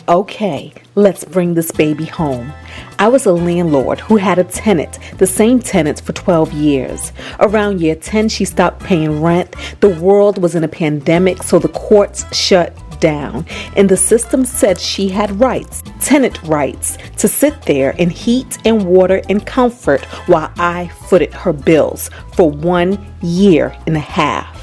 Okay, let's bring this baby home. I was a landlord who had a tenant, the same tenant for 12 years. Around year 10, she stopped paying rent. The world was in a pandemic, so the courts shut down. And the system said she had rights, tenant rights, to sit there in heat and water and comfort while I footed her bills for 1 year and a half.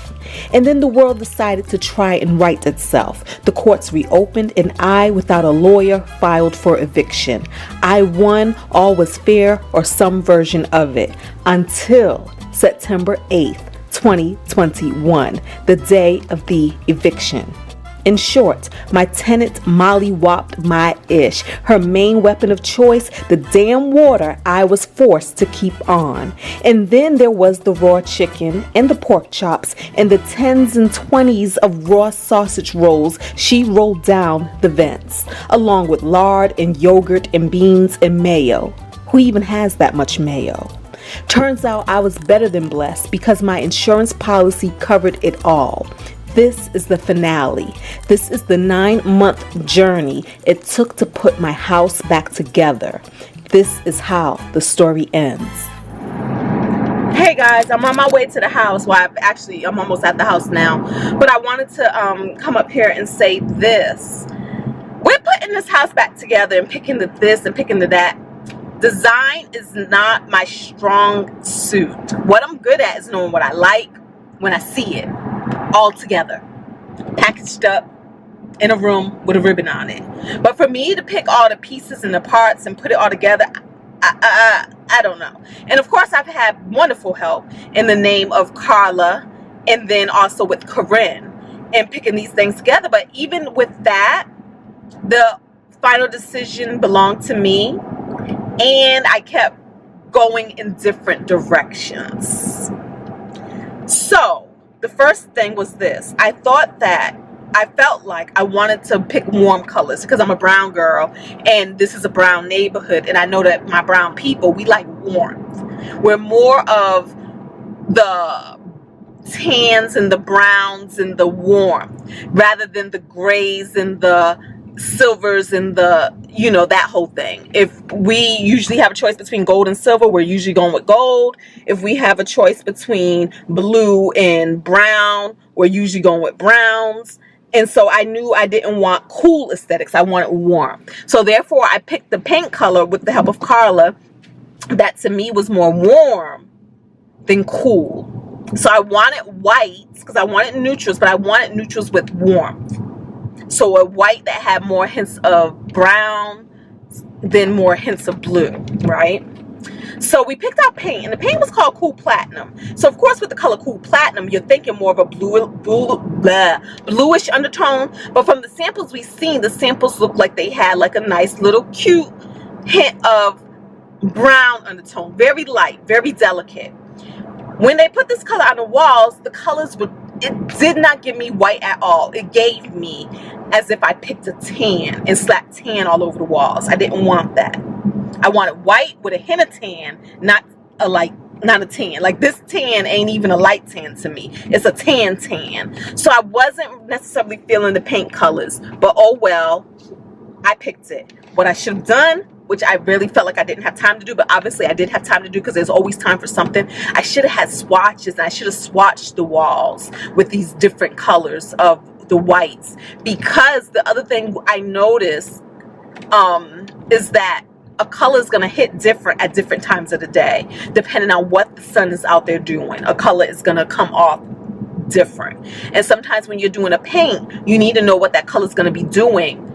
And then the world decided to try and right itself. The courts reopened and I, without a lawyer, filed for eviction. I won, all was fair, or some version of it, until September 8th, 2021, the day of the eviction. In short, my tenant mollywopped my ish. Her main weapon of choice, the damn water I was forced to keep on. And then there was the raw chicken and the pork chops and the 10s and 20s of raw sausage rolls she rolled down the vents, along with lard and yogurt and beans and mayo. Who even has that much mayo? Turns out I was better than blessed because my insurance policy covered it all. This is the finale. This is the 9-month journey it took to put my house back together. This is how the story ends. Hey guys, I'm on my way to the house. Well, I'm almost at the house now. But I wanted to come up here and say this. We're putting this house back together and picking the this and picking the that. Design is not my strong suit. What I'm good at is knowing what I like when I see it. All together, packaged up in a room with a ribbon on it. But for me to pick all the pieces and the parts and put it all together, I don't know. And of course, I've had wonderful help in the name of Carla, and then also with Corinne, and picking these things together. But even with that, the final decision belonged to me, and I kept going in different directions. So the first thing was this. I felt like I wanted to pick warm colors because I'm a brown girl and this is a brown neighborhood, and I know that my brown people, we like warmth. We're more of the tans and the browns and the warmth rather than the grays and the silvers and the, that whole thing. If we usually have a choice between gold and silver, we're usually going with gold. If we have a choice between blue and brown, we're usually going with browns. And so I knew I didn't want cool aesthetics. I wanted warm. So therefore I picked the paint color with the help of Carla that to me was more warm than cool. So I wanted whites because I wanted neutrals, but I wanted neutrals with warmth. So a white that had more hints of brown, then more hints of blue, right? So we picked out paint, and the paint was called Cool Platinum. So of course, with the color Cool Platinum, you're thinking more of a bluish undertone. But from the samples we've seen, the samples look like they had like a nice little cute hint of brown undertone, very light, very delicate. When they put this color on the walls, the colors it did not give me white at all. It gave me as if I picked a tan and slapped tan all over the walls. I didn't want that. I wanted white with a hint of tan, not a tan. Like this tan ain't even a light tan to me. It's a tan. So I wasn't necessarily feeling the paint colors, but oh well, I picked it. What I should have done, which I really felt like I didn't have time to do, but obviously I did have time to do because there's always time for something. I should have had swatches, and I should have swatched the walls with these different colors of the whites. Because the other thing I noticed is that a color is going to hit different at different times of the day, depending on what the sun is out there doing. A color is going to come off different. And sometimes when you're doing a paint, you need to know what that color is going to be doing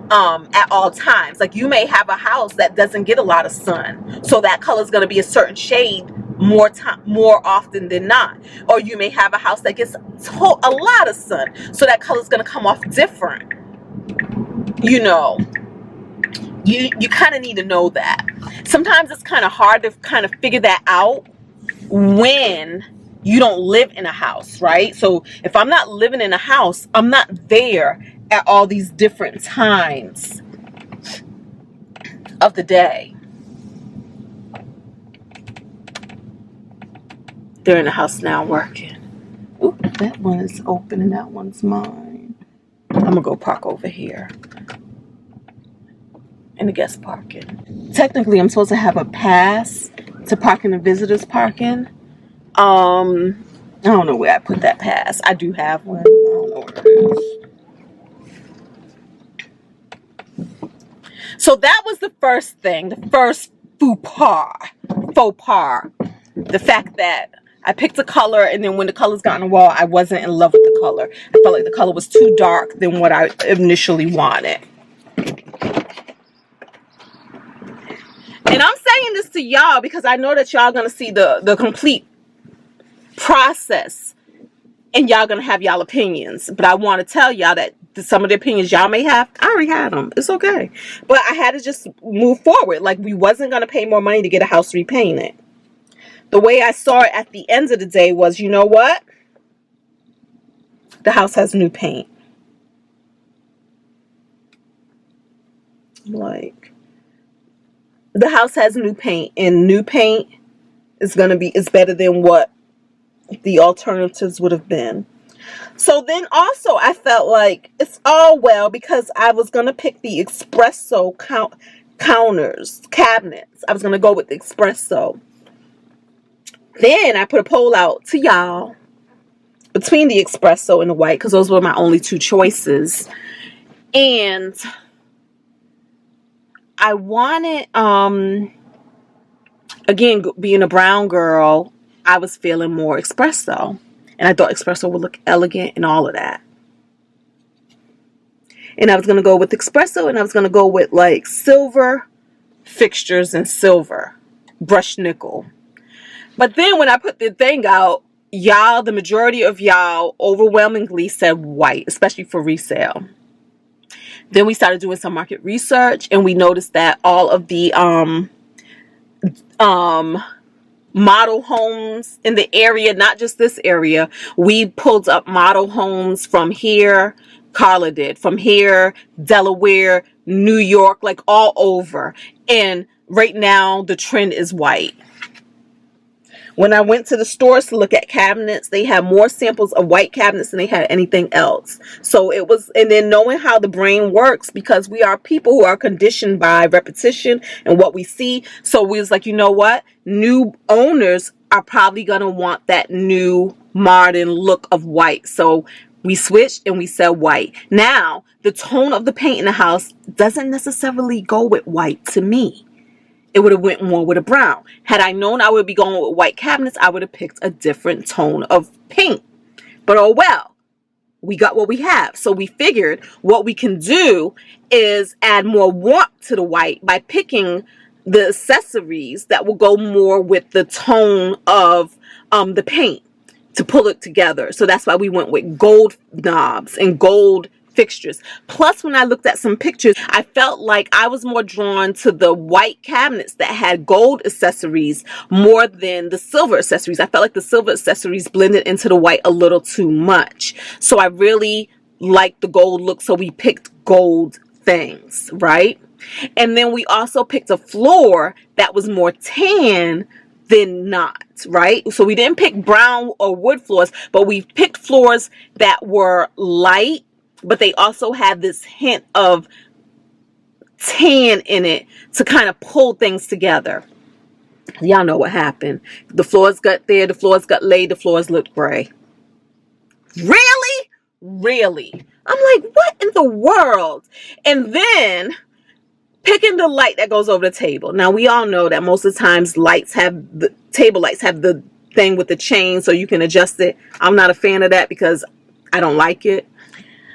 at all times. Like you may have a house that doesn't get a lot of sun, so that color is going to be a certain shade more often than not. Or you may have a house that gets a lot of sun, so that color is going to come off different. You kind of need to know that. Sometimes it's kind of hard to kind of figure that out when you don't live in a house, right? So if I'm not living in a house, I'm not there at all these different times of the day. They're in the house now working. Ooh, that one is open and that one's mine. I'm gonna go park over here. in the guest parking. Technically, I'm supposed to have a pass to park in the visitors parking. I don't know where I put that pass. I do have one. I don't know where it is. So that was the first thing, the first faux pas. The fact that I picked a color, and then when the colors got on the wall, I wasn't in love with the color. I felt like the color was too dark than what I initially wanted. And I'm saying this to y'all because I know that y'all gonna see the complete process, and y'all gonna have y'all opinions. But I want to tell y'all that some of the opinions y'all may have, I already had them. It's okay. But I had to just move forward. Like, we wasn't gonna pay more money to get a house repainted. The way I saw it at the end of the day was, you know what? The house has new paint. Like, the house has new paint, and new paint is better than what the alternatives would have been. So then also I felt like it's all well, because I was going to pick the espresso cabinets. I was going to go with the espresso. Then I put a poll out to y'all between the espresso and the white, because those were my only two choices. And I wanted, again, being a brown girl, I was feeling more espresso. And I thought espresso would look elegant and all of that. And I was going to go with espresso, and I was going to go with like silver fixtures and silver brushed nickel. But then when I put the thing out, y'all, the majority of y'all overwhelmingly said white, especially for resale. Then we started doing some market research, and we noticed that all of the model homes in the area, not just this area, we pulled up model homes from here. Carla did, from here, Delaware, New York, like all over. And right now the trend is white. When I went to the stores to look at cabinets, they had more samples of white cabinets than they had anything else. So it was, and then knowing how the brain works, because we are people who are conditioned by repetition and what we see. So we was like, you know what? New owners are probably going to want that new modern look of white. So we switched and we said white. Now, the tone of the paint in the house doesn't necessarily go with white to me. It would have went more with a brown. Had I known I would be going with white cabinets, I would have picked a different tone of paint. But oh well, we got what we have. So we figured what we can do is add more warmth to the white by picking the accessories that will go more with the tone of the paint to pull it together. So that's why we went with gold knobs and gold fixtures. Plus, when I looked at some pictures, I felt like I was more drawn to the white cabinets that had gold accessories more than the silver accessories. I felt like the silver accessories blended into the white a little too much. So I really liked the gold look, so we picked gold things, right? And then we also picked a floor that was more tan than not, right? So we didn't pick brown or wood floors, but we picked floors that were light, but they also had this hint of tan in it to kind of pull things together. Y'all know what happened. The floors got there, the floors got laid, the floors looked gray. Really? Really? I'm like, what in the world? And then picking the light that goes over the table. Now, we all know that most of the times table lights have the thing with the chain so you can adjust it. I'm not a fan of that because I don't like it.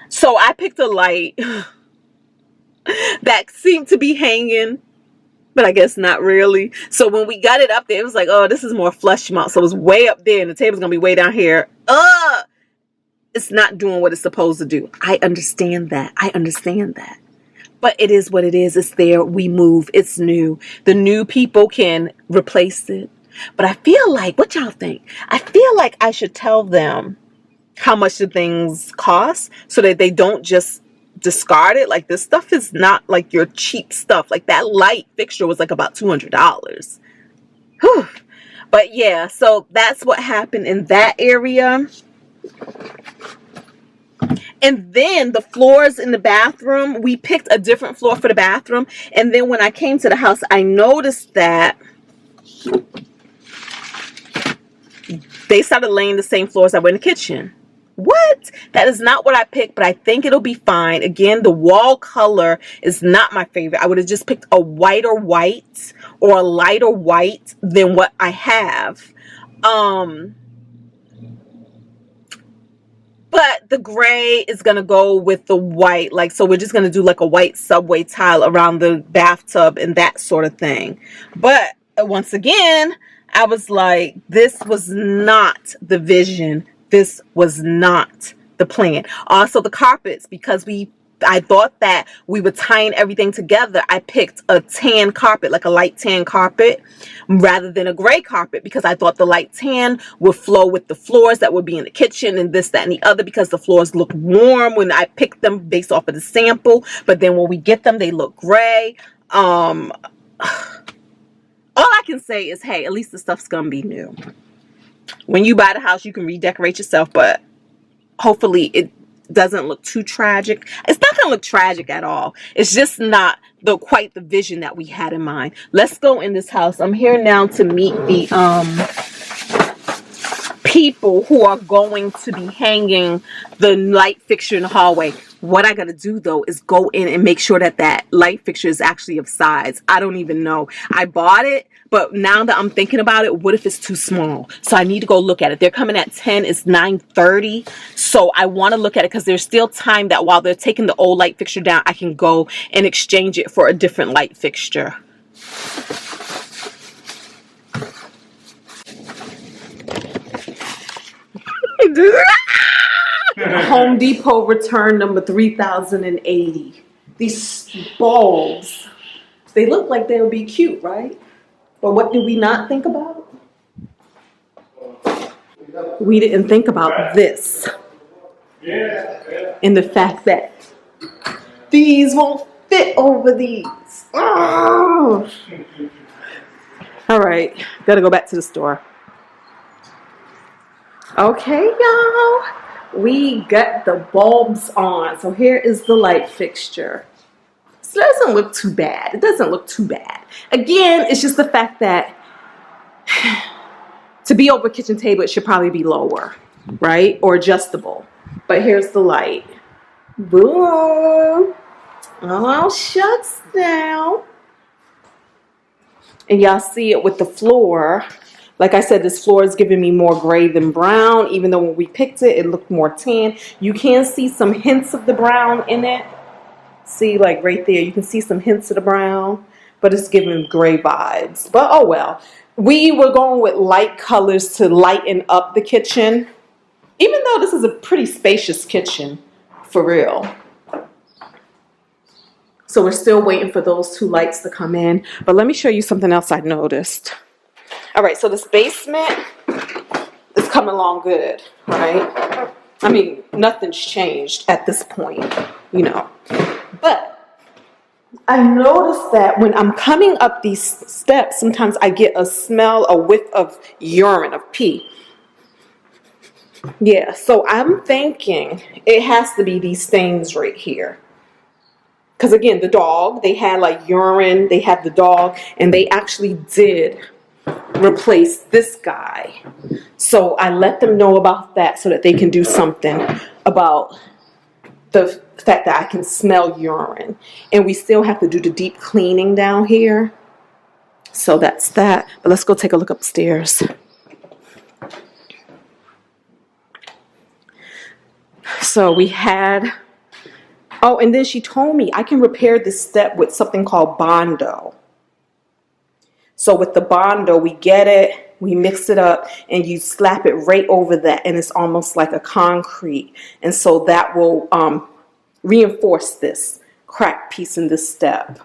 So I picked a light that seemed to be hanging, but I guess not really. So when we got it up there, it was like, oh, this is more flush mount. So it was way up there and the table's going to be way down here. It's not doing what it's supposed to do. I understand that. But it is what it is. It's there. We move. It's new. The new people can replace it. But I feel like, what y'all think? I feel like I should tell them how much the things cost so that they don't just discard it. Like, this stuff is not like your cheap stuff. Like, that light fixture was like about $200. Whew. But yeah, so that's what happened in that area. And then the floors in the bathroom, we picked a different floor for the bathroom. And then when I came to the house, I noticed that they started laying the same floors that were in the kitchen. What? That is not what I picked, but I think it'll be fine. Again, the wall color is not my favorite. I would have just picked a whiter white or a lighter white than what I have. But the gray is going to go with the white. Like, so we're just going to do like a white subway tile around the bathtub and that sort of thing. But once again, I was like, this was not the vision. This was not the plan. Also the carpets, because I thought that we were tying everything together. I picked a tan carpet, like a light tan carpet, rather than a gray carpet, because I thought the light tan would flow with the floors that would be in the kitchen and this, that, and the other, because the floors look warm when I picked them based off of the sample. But then when we get them, they look gray. All I can say is, hey, at least the stuff's gonna be new. When you buy the house, you can redecorate yourself, but hopefully it doesn't look too tragic. It's not gonna look tragic at all. It's just not quite the vision that we had in mind. Let's go in this house. I'm here now to meet the people who are going to be hanging the light fixture in the hallway. What I gotta do though is go in and make sure that that light fixture is actually of size. I don't even know. I bought it, but now that I'm thinking about it, what if it's too small? So I need to go look at it. They're coming at 10. It's 9:30. So I want to look at it because there's still time that while they're taking the old light fixture down, I can go and exchange it for a different light fixture. Home Depot return number 3080. These bulbs, they look like they'll be cute, right? But what did we not think about? We didn't think about this. And the fact that these won't fit over these. Oh. All right, gotta go back to the store. Okay, y'all. We got the bulbs on. So here is the light fixture. So it doesn't look too bad. It doesn't look too bad. Again, it's just the fact that to be over a kitchen table, it should probably be lower, right? Or adjustable. But here's the light. Boom. Oh, shucks now. And y'all see it with the floor. Like I said, this floor is giving me more gray than brown, even though when we picked it, it looked more tan. You can see some hints of the brown in it. See, like right there, you can see some hints of the brown, but it's giving gray vibes. But oh well. We were going with light colors to lighten up the kitchen, even though this is a pretty spacious kitchen, for real. So we're still waiting for those two lights to come in. But let me show you something else I noticed. All right, so this basement is coming along good, right? I mean, nothing's changed at this point, you know. But I noticed that when I'm coming up these steps, sometimes I get a smell, a whiff of urine, of pee. Yeah, so I'm thinking it has to be these stains right here. Because again, the dog, they had like urine, they had the dog, and they actually did replace this guy. So I let them know about that so that they can do something about the fact that I can smell urine. And we still have to do the deep cleaning down here. So that's that. But let's go take a look upstairs. So we had, oh, and then she told me I can repair this step with something called Bondo. So with the Bondo, we get it, we mix it up, and you slap it right over that, and it's almost like a concrete. And so that will reinforce this crack piece in this step.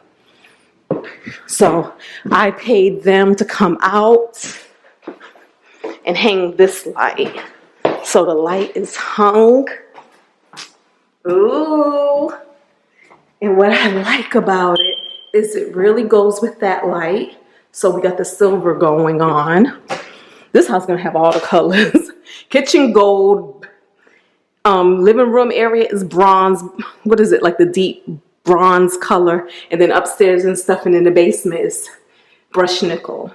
So I paid them to come out and hang this light. So the light is hung. Ooh. And what I like about it is it really goes with that light. So we got the silver going on. This house is going to have all the colors. Kitchen gold, Living room area is bronze. What is it? Like the deep bronze color. And then upstairs and stuff, and in the basement is brushed nickel.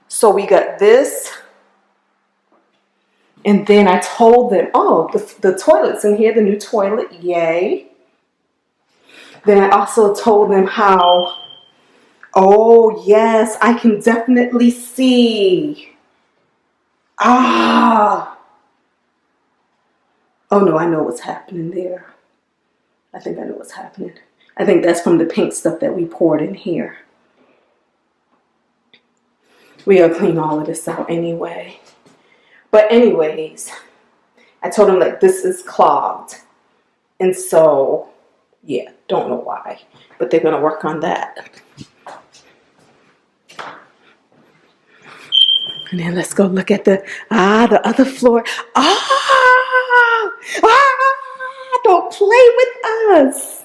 So we got this. And then I told them, oh, the toilet's in here, the new toilet, yay. Then I also told them how, oh yes, I can definitely see. Ah. Oh no, I know what's happening there. I think I know what's happening. I think that's from the pink stuff that we poured in here. We gotta clean all of this out anyway. But anyways, I told them like this is clogged. And so, yeah, don't know why. But they're gonna work on that. And then let's go look at the other floor. Don't play with us.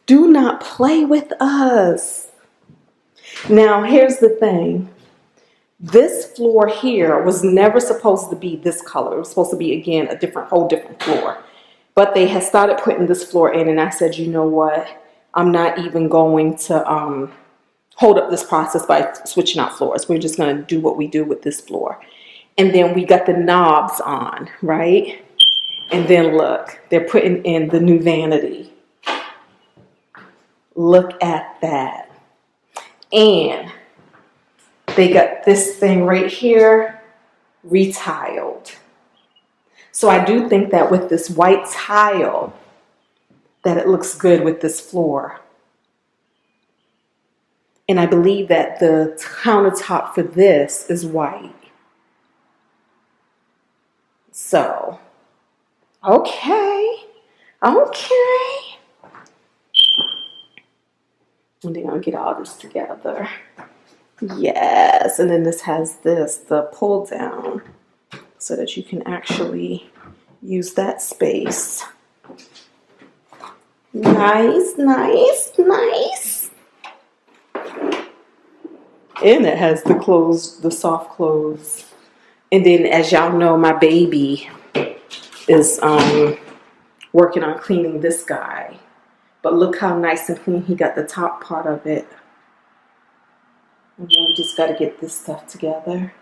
Do not play with us. Now, here's the thing. This floor here was never supposed to be this color. It was supposed to be, again, whole different floor. But they had started putting this floor in, and I said, you know what? I'm not even going to hold up this process by switching out floors. We're just going to do what we do with this floor. And then we got the knobs on, right? And then look, they're putting in the new vanity. Look at that. And they got this thing right here retiled. So I do think that with this white tile, that it looks good with this floor. And I believe that the countertop for this is white. So, okay. And then I'll get all this together. Yes, and then this has the pull down, so that you can actually use that space. Nice, nice, nice. And it has the clothes, the soft clothes. And then, as y'all know, my baby is working on cleaning this guy. But look how nice and clean he got the top part of it. And then we just got to get this stuff together.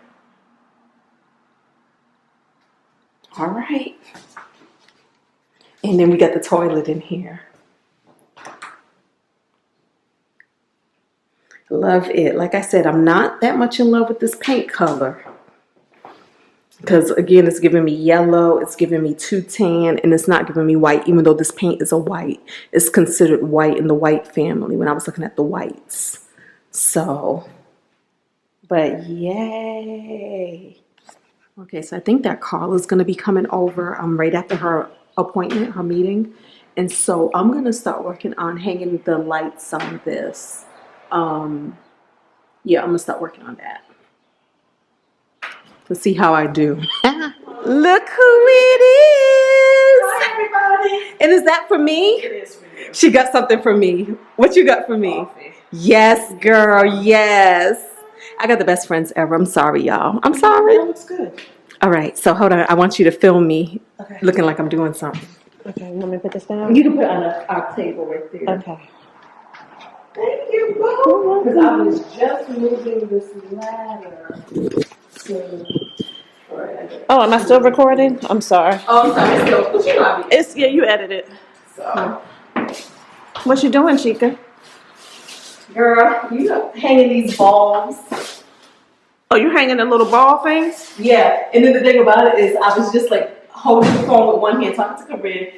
All right. And then we got the toilet in here. Love it. Like I said, I'm not that much in love with this paint color. Because, again, it's giving me yellow, it's giving me too tan, and it's not giving me white, even though this paint is a white. It's considered white in the white family when I was looking at the whites. So, but yay. Okay, so I think that Carla's going to be coming over right after her appointment, her meeting. And so I'm going to start working on hanging the lights on this. Yeah, I'm going to start working on that. Let's see how I do. Look who it is. Hi, everybody. And is that for me? It is for you. She got something for me. What you got for me? Coffee. Yes, girl. Yes. I got the best friends ever. I'm sorry, y'all. I'm sorry. That looks good. All right. So hold on. I want you to film me Okay. looking like I'm doing something. Okay, you want me to put this down? You can put it on our table right there. Okay. Thank you, Bo. Because I was just moving this ladder. Oh, am I still recording? I'm sorry. Oh, I'm sorry. But you know, It's you edited. so. What you doing, Chica? Girl, you know, hanging these balls. Oh, you hanging the little ball things? Yeah, and then the thing about it is I was just like holding the phone with one hand, talking to Corinne,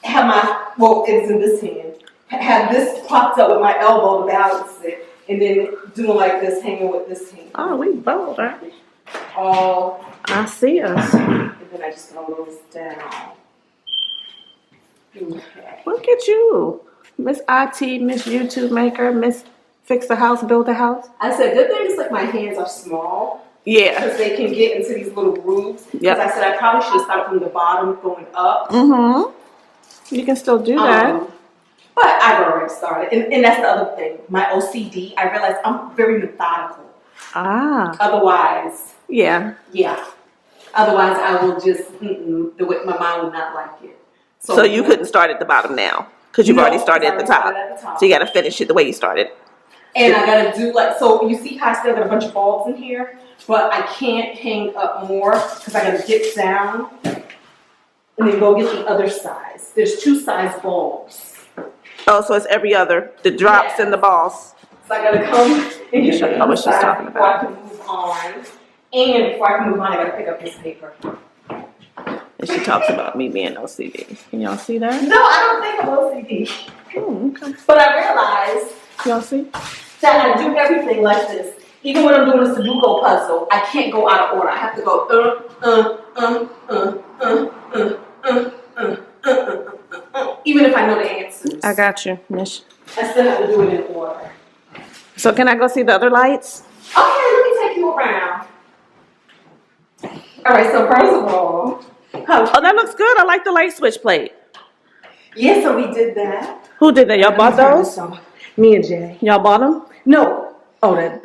have my, well, it's in this hand, have this propped up with my elbow to balance it, and then doing like this, hanging with this hand. Oh, we bold, aren't we? All, I see us. and then I just throw those down. Okay. Look at you. Miss IT, Miss YouTube Maker, Miss Fix the House, Build the House. I said, good thing is like my hands are small. Yeah. Because they can get into these little grooves. Because Yep. I said I probably should have started from the bottom going up. Mm-hmm. You can still do that. But I've already started. And that's the other thing. My OCD, I realize I'm very methodical. Ah. Otherwise, Yeah. Yeah. Otherwise, I will just, my mind would not like it. So you couldn't start at the bottom now because you've No, already started at the top. started at the top. So you got to finish it the way you started. And I gotta do so you see how I still got a bunch of bulbs in here, but I can't hang up more because I gotta get down and then go get the other size. There's 2 size bulbs. Oh, so it's every other, the drops and the balls. So I gotta come and get the other what she's side talking before I about. can move on. And before I can move on, I gotta pick up this paper. And she talks about me being OCD. Can y'all see that? No, I don't think I'm OCD. Okay. But I realized Y'all see? that I do everything like this. Even when I'm doing a Sudoku puzzle, I can't go out of order. I have to go even if I know the answers. I got you, Mish. I still have to do it in order. So can I go see the other lights? Okay, let me take you around. All right, so first of all, Oh, that looks good. I like the light switch plate. yeah, so we did that. Who did that? Y'all bought those? Me and Jay. Y'all bought them? No. Oh, that